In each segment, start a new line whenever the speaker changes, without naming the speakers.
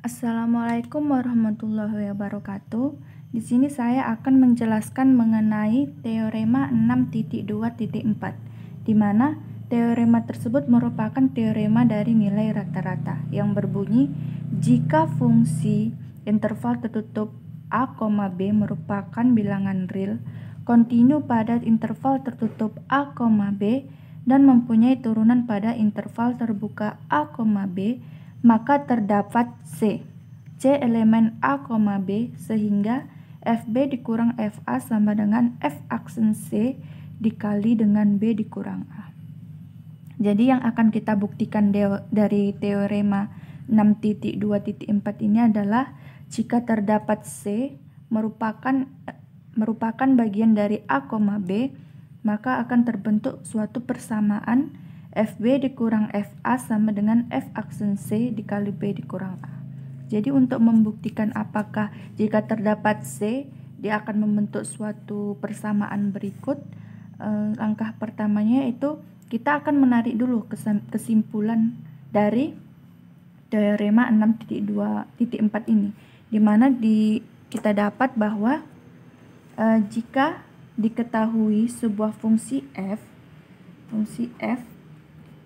Assalamualaikum warahmatullahi wabarakatuh. Di sini saya akan menjelaskan mengenai teorema 6.2.4, di mana teorema tersebut merupakan teorema dari nilai rata-rata yang berbunyi jika fungsi interval tertutup a, b merupakan bilangan real kontinu pada interval tertutup a, b dan mempunyai turunan pada interval terbuka a, b, maka terdapat C elemen A, B sehingga FB dikurang FA sama dengan F aksen C dikali dengan B dikurang A. Jadi yang akan kita buktikan dari teorema 6.2.4 ini adalah jika terdapat C merupakan bagian dari A, B, maka akan terbentuk suatu persamaan FB dikurang FA sama dengan F aksen C dikali B dikurang A. Jadi untuk membuktikan apakah jika terdapat C, dia akan membentuk suatu persamaan berikut. Langkah pertamanya itu kita akan menarik dulu kesimpulan dari teorema 6.2.4 ini, di mana kita dapat bahwa jika diketahui sebuah fungsi f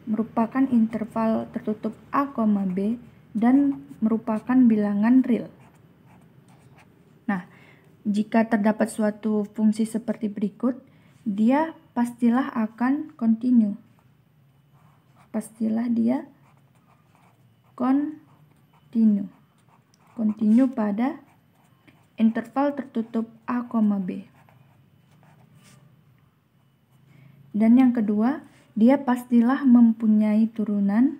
merupakan interval tertutup a, b dan merupakan bilangan real. Nah, jika terdapat suatu fungsi seperti berikut, dia pastilah akan kontinu. Kontinu pada interval tertutup a, b. Dan yang kedua, dia pastilah mempunyai turunan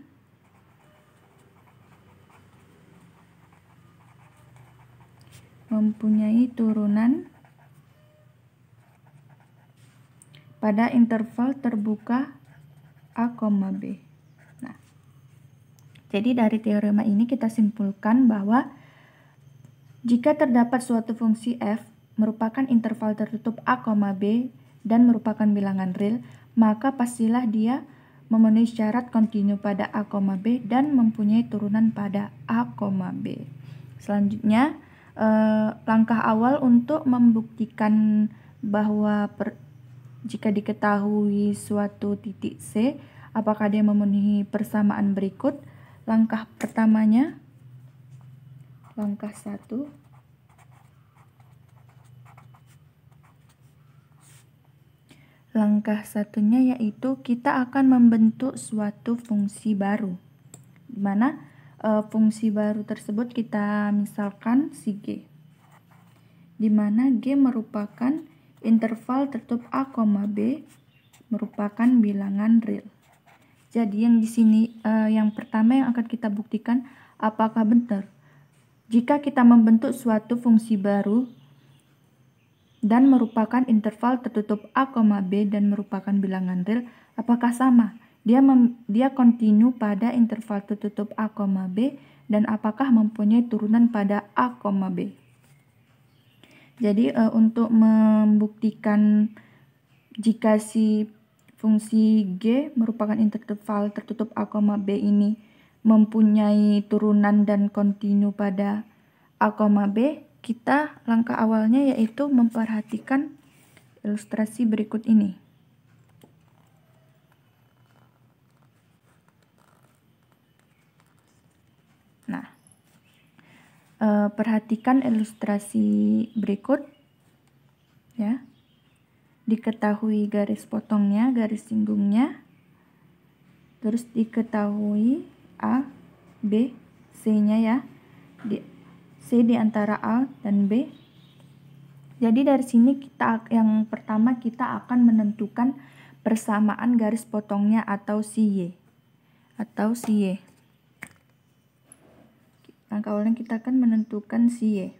pada interval terbuka a, b. Nah, jadi dari teorema ini kita simpulkan bahwa jika terdapat suatu fungsi f merupakan interval tertutup a, b dan merupakan bilangan real, maka pastilah dia memenuhi syarat kontinu pada a, b dan mempunyai turunan pada a, b. Selanjutnya, langkah awal untuk membuktikan bahwa jika diketahui suatu titik C, apakah dia memenuhi persamaan berikut. Langkah pertamanya, langkah 1. Langkah satunya yaitu kita akan membentuk suatu fungsi baru, di mana fungsi baru tersebut kita misalkan si G, di mana G merupakan interval tertutup a, b merupakan bilangan real. Jadi yang di sini yang pertama yang akan kita buktikan apakah benar jika kita membentuk suatu fungsi baru dan merupakan interval tertutup a, b dan merupakan bilangan real, apakah sama? Dia kontinu pada interval tertutup a, b dan apakah mempunyai turunan pada a, b. Jadi untuk membuktikan jika si fungsi G merupakan interval tertutup a, b ini mempunyai turunan dan kontinu pada a, b, kita langkah awalnya yaitu memperhatikan ilustrasi berikut ini. Nah, perhatikan ilustrasi berikut ya. Diketahui garis potongnya, garis singgungnya, terus diketahui A, B, C-nya ya. C di antara A dan B. Jadi dari sini yang pertama kita akan menentukan persamaan garis potongnya atau si Y. Langkah awalnya kita akan menentukan si Y.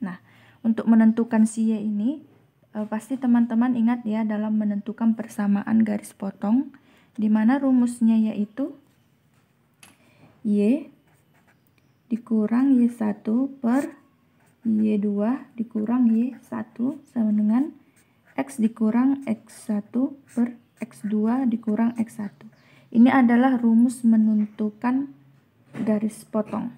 Nah, untuk menentukan si Y ini pasti teman-teman ingat ya dalam menentukan persamaan garis potong, di mana rumusnya yaitu Y dikurang Y1 per Y2 dikurang Y1 sama dengan X dikurang X1 per X2 dikurang X1. Ini adalah rumus menentukan garis potong.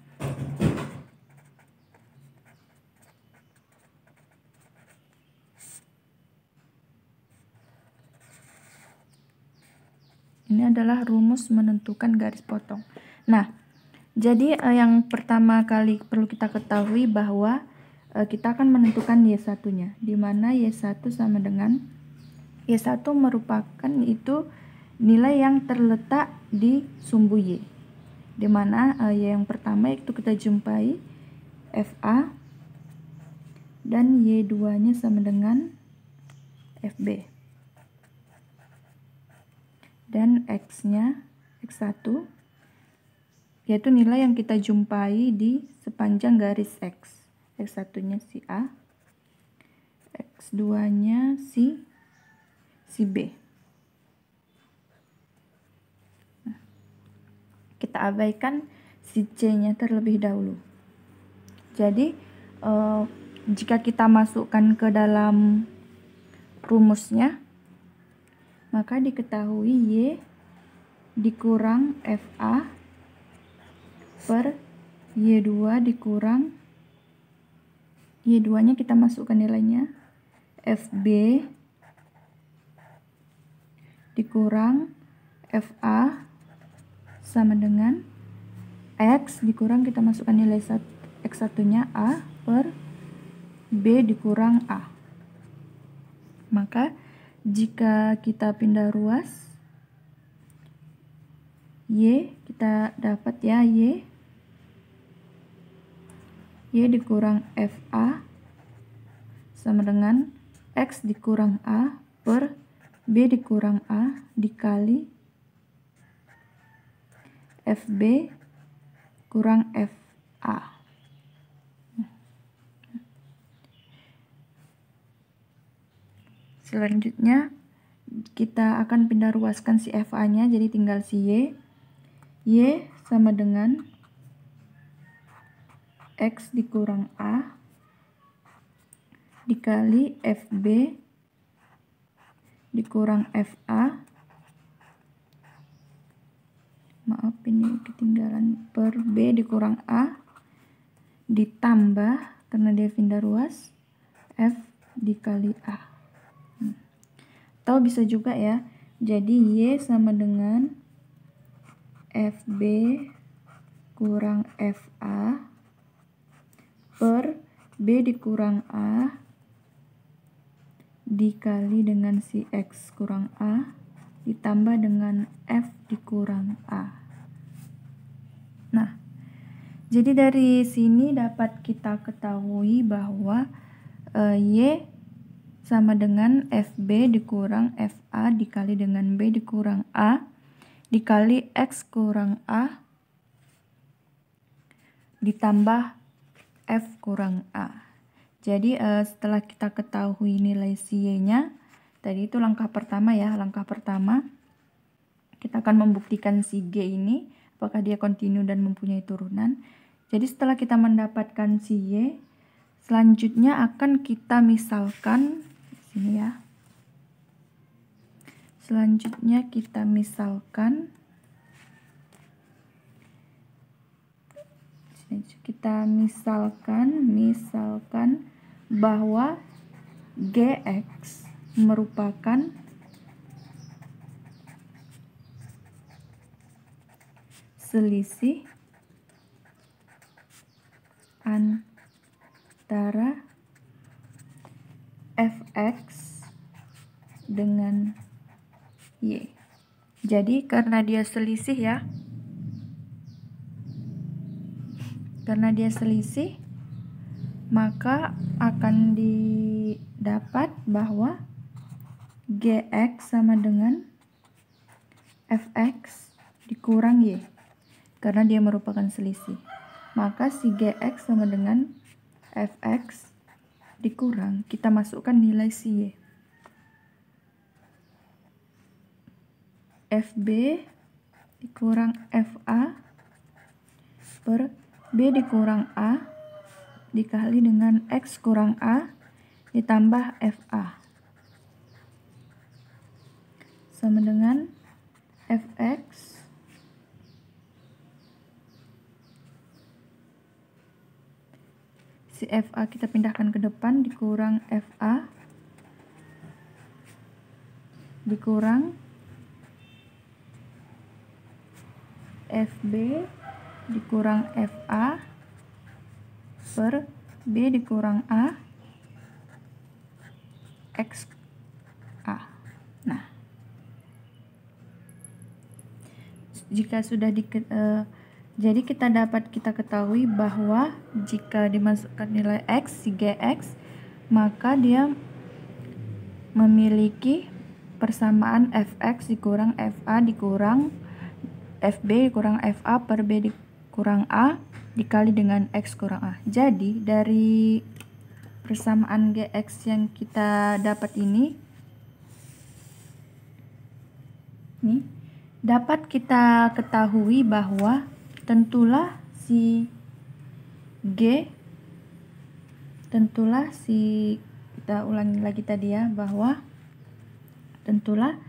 Ini adalah rumus menentukan garis potong. Nah, jadi yang pertama kali perlu kita ketahui bahwa kita akan menentukan Y1-nya, di mana Y1 sama dengan Y1 merupakan itu nilai yang terletak di sumbu Y, di mana Y yang pertama itu kita jumpai FA dan Y2-nya sama dengan FB. Dan X-nya, X1, yaitu nilai yang kita jumpai di sepanjang garis X. X1-nya si A, X2-nya si B. Nah, kita abaikan si C-nya terlebih dahulu. Jadi, jika kita masukkan ke dalam rumusnya, maka diketahui Y dikurang FA per Y2 dikurang Y2-nya kita masukkan nilainya FB dikurang FA sama dengan X dikurang kita masukkan nilai X1-nya A per B dikurang A. Maka jika kita pindah ruas, Y kita dapat ya Y dikurang FA sama dengan X dikurang A per B dikurang A dikali FB kurang FA. Selanjutnya kita akan pindah ruaskan si FA-nya, jadi tinggal si Y. Y sama dengan X dikurang A dikali FB dikurang FA. Maaf ini ketinggalan, per B dikurang A ditambah karena dia pindah ruas F dikali A. Atau bisa juga ya, jadi Y sama dengan FB kurang FA per B dikurang A dikali dengan si X kurang A ditambah dengan F dikurang A. Nah, jadi dari sini dapat kita ketahui bahwa Y sama dengan FB dikurang FA dikali dengan B dikurang A dikali X kurang A ditambah F kurang A. Jadi setelah kita ketahui nilai si Y-nya, tadi itu langkah pertama ya, langkah pertama kita akan membuktikan si G ini apakah dia kontinu dan mempunyai turunan. Jadi setelah kita mendapatkan si Y, selanjutnya akan kita misalkan sini ya. Selanjutnya kita misalkan bahwa GX merupakan selisih antara Fx dengan Y. Jadi karena dia selisih ya, karena dia selisih, maka akan didapat bahwa GX sama dengan Fx dikurang Y. Karena dia merupakan selisih, maka si GX sama dengan Fx dikurang, kita masukkan nilai si Y. FB dikurang FA per B dikurang A dikali dengan X kurang A ditambah FA sama dengan Fx Si FA kita pindahkan ke depan, dikurang FA dikurang FB dikurang FA per B dikurang A X A. Nah, jika sudah jadi kita ketahui bahwa jika dimasukkan nilai X, si GX, maka dia memiliki persamaan Fx dikurang Fa dikurang Fb dikurang Fa per B dikurang A dikali dengan X kurang A. Jadi dari persamaan GX yang kita dapat ini dapat kita ketahui bahwa tentulah si kita ulangi lagi tadi ya, bahwa tentulah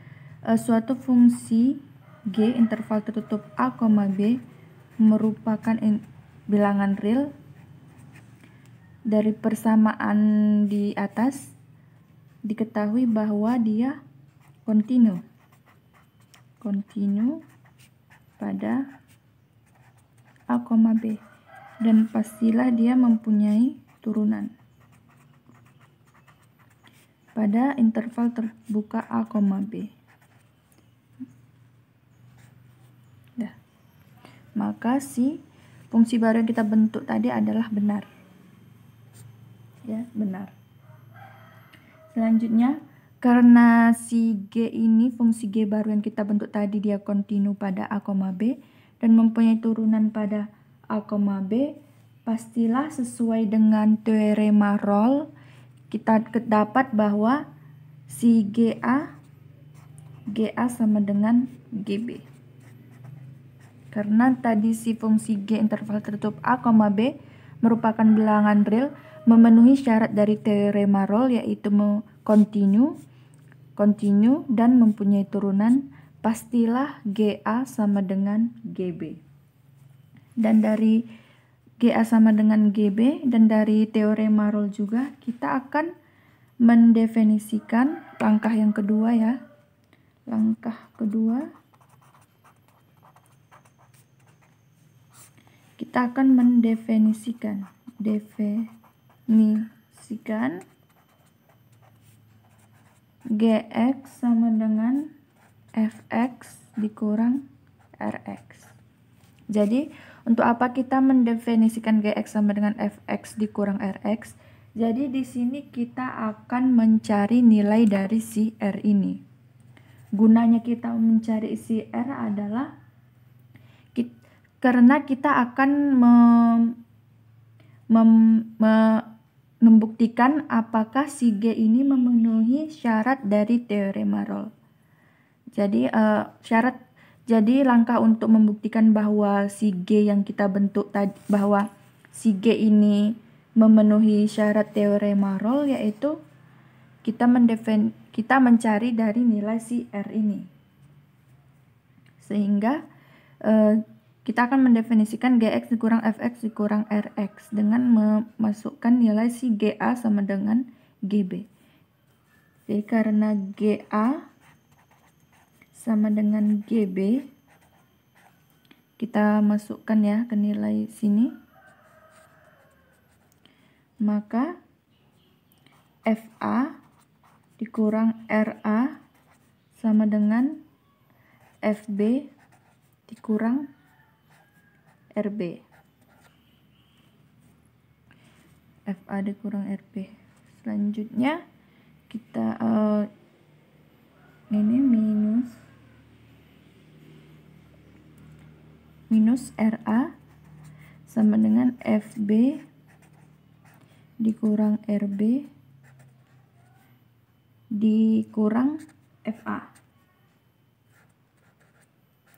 suatu fungsi G interval tertutup A, B merupakan bilangan real. Dari persamaan di atas diketahui bahwa dia kontinu pada A, B, dan pastilah dia mempunyai turunan pada interval terbuka A, B. Maka si fungsi baru yang kita bentuk tadi adalah benar. Ya, benar. Selanjutnya, karena si G ini, fungsi G baru yang kita bentuk tadi, dia kontinu pada A, B dan mempunyai turunan pada A, B, pastilah sesuai dengan teorema Rolle kita dapat bahwa si GA sama dengan GB. Karena tadi si fungsi G interval tertutup A, B merupakan bilangan real, memenuhi syarat dari teorema Rolle yaitu kontinu dan mempunyai turunan, pastilah GA sama dengan GB. Dan dari GA sama dengan GB dan dari teorema Rolle juga kita akan mendefinisikan langkah yang kedua ya. Langkah kedua, kita akan mendefinisikan GX sama dengan Fx dikurang Rx. Jadi untuk apa kita mendefinisikan GX sama dengan Fx dikurang Rx? Jadi di sini kita akan mencari nilai dari si R ini. Gunanya kita mencari si R adalah karena kita akan membuktikan apakah si G ini memenuhi syarat dari teorema Rolle. Jadi langkah untuk membuktikan bahwa si G yang kita bentuk tadi, bahwa si G ini memenuhi syarat teorema Rolle, yaitu kita mencari dari nilai si R ini. Sehingga kita akan mendefinisikan GX dikurang Fx dikurang Rx dengan memasukkan nilai si GA sama dengan GB. Jadi karena GA sama dengan GB, kita masukkan ya ke nilai sini, maka FA dikurang RA sama dengan FB dikurang RB. FA dikurang RB. Selanjutnya kita ini minus RA sama dengan FB dikurang RB dikurang FA.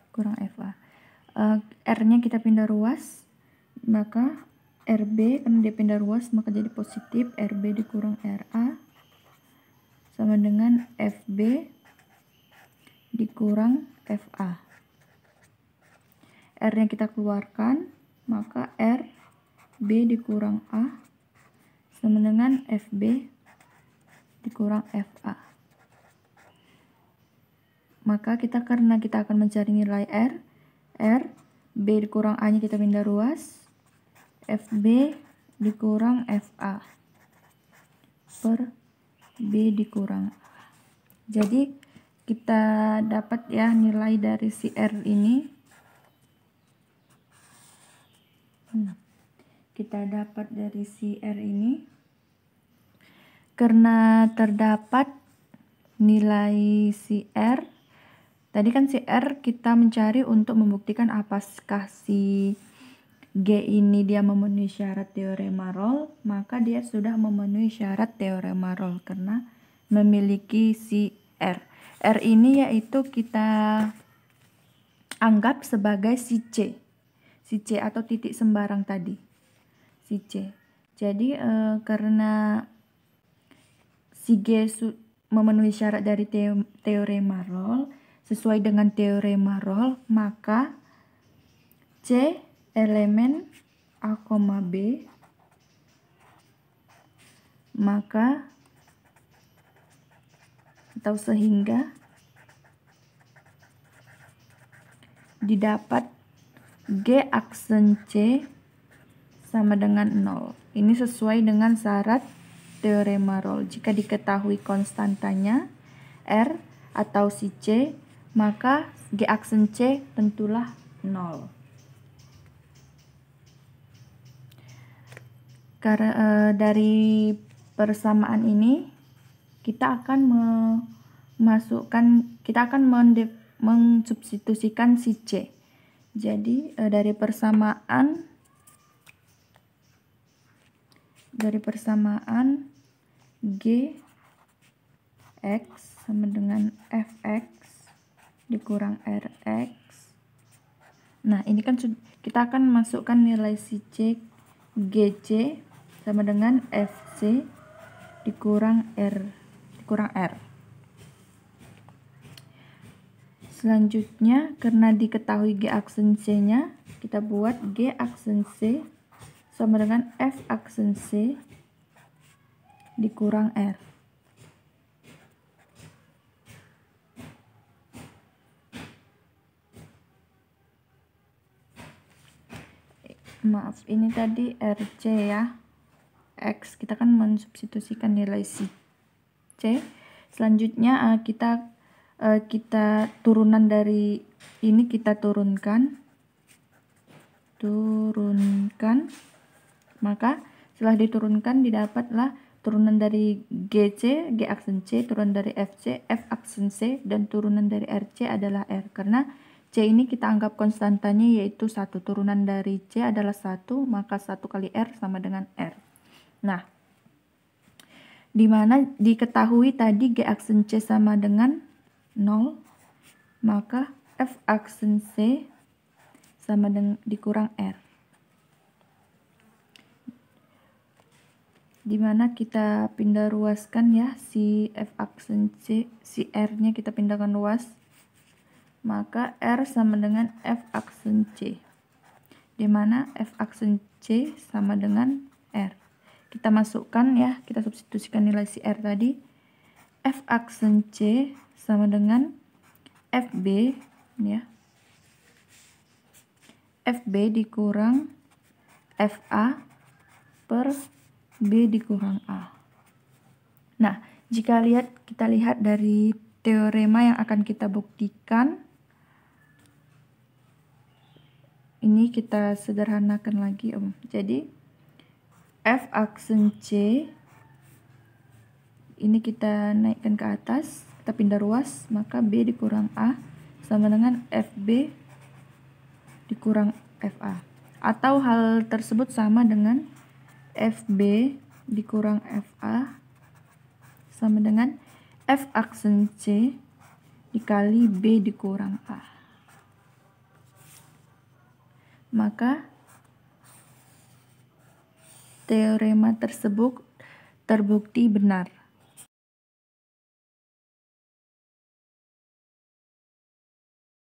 Kurang FA. R-nya kita pindah ruas, maka RB karena dia pindah ruas maka jadi positif, RB dikurang RA sama dengan FB dikurang FA. R-nya kita keluarkan, maka RB dikurang A sama dengan FB dikurang FA. Maka karena kita akan mencari nilai R, B dikurang A nya kita pindah ruas, FB dikurang FA per B dikurang A. Jadi kita dapat ya nilai dari si R ini. Kita dapat dari si R ini karena terdapat nilai si R. Tadi kan si R kita mencari untuk membuktikan apakah si G ini dia memenuhi syarat teorema Rolle, maka dia sudah memenuhi syarat teorema Rolle karena memiliki si R. R ini yaitu kita anggap sebagai si C atau titik sembarang tadi, si C. Jadi karena si G memenuhi syarat dari teorema Rolle, sesuai dengan teorema Rolle, maka C elemen A, B, maka atau sehingga didapat G aksen C sama dengan 0. Ini sesuai dengan syarat teorema Rolle. Jika diketahui konstantanya R atau si C, maka G aksen C tentulah 0. Karena dari persamaan ini kita akan mensubstitusikan si C. Jadi dari persamaan G X sama dengan Fx dikurang Rx. Nah, ini kan kita akan masukkan nilai si C GC sama dengan FC dikurang R. Selanjutnya, karena diketahui G aksen C-nya, kita buat G aksen C sama dengan F aksen C dikurang R. Maaf, ini tadi RC ya. X, kita kan mensubstitusikan nilai si C. Selanjutnya kita turunan dari ini kita turunkan. Maka setelah diturunkan didapatlah turunan dari GC, G aksen C, turunan dari FC, F aksen C, dan turunan dari RC adalah R. Karena C ini kita anggap konstantanya yaitu 1. Turunan dari C adalah 1, maka 1 kali R sama dengan R. Nah, dimana diketahui tadi G aksen C sama dengan 0, maka F aksen C sama dengan dikurang R. Dimana kita pindah ruaskan ya si F aksen C, si R-nya kita pindahkan ruas, maka R sama dengan F aksen C, dimana F aksen C sama dengan R. Kita masukkan ya, kita substitusikan nilai si R tadi. F aksen C sama dengan FB ya, FB dikurang FA per B dikurang A. Nah, jika kita lihat dari teorema yang akan kita buktikan, ini kita sederhanakan lagi Jadi F aksen C ini kita naikkan ke atas, kita pindah ruas, maka B dikurang A sama dengan FB dikurang FA. Atau hal tersebut sama dengan FB dikurang FA sama dengan F aksen C dikali B dikurang A. Maka teorema tersebut terbukti benar.